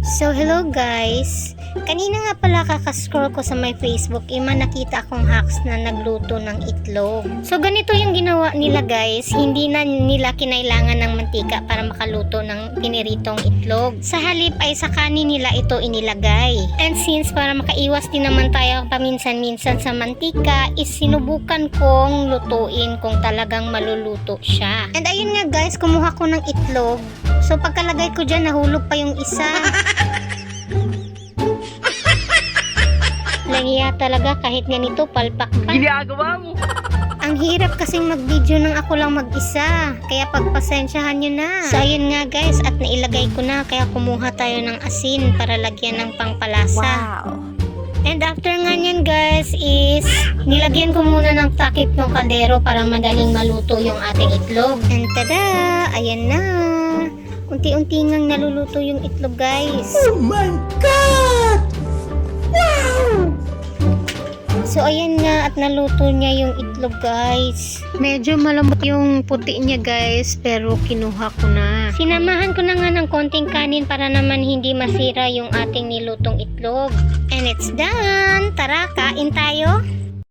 So hello guys, kanina nga pala kakascroll ko sa my Facebook, nakita akong hacks na nagluto ng itlog. So ganito yung ginawa nila guys, hindi na nila kinailangan ng mantika para makaluto ng piniritong itlog. Sa halip ay sa kanin nila ito inilagay. And since para makaiwas din naman tayo paminsan-minsan sa mantika, is sinubukan kong lutuin kung talagang maluluto siya. And ayun nga guys, kumuha ko ng itlog. So pagkalagay ko dyan, nahulog pa yung isa. Lahiya talaga kahit ganito, palpak pa. Ginagawa mo. Ang hirap kasing mag-video ng ako lang mag-isa. Kaya pagpasensyahan nyo na. So ayun nga guys, at nailagay ko na. Kaya kumuha tayo ng asin para lagyan ng pangpalasa. Wow. And after nga nyan guys is nilagyan ko muna ng takip ng kaldero para madaling maluto yung ating itlog. And tada! Ayan na! Unti-unti ngang naluluto yung itlog guys. Oh my God! Wow! So ayan nga at naluto niya yung itlog guys. Medyo malambot yung puti niya guys, pero kinuha ko na. Sinamahan ko na nga ng konting kanin para naman hindi masira yung ating nilutong itlog. And it's done! Tara, kain tayo!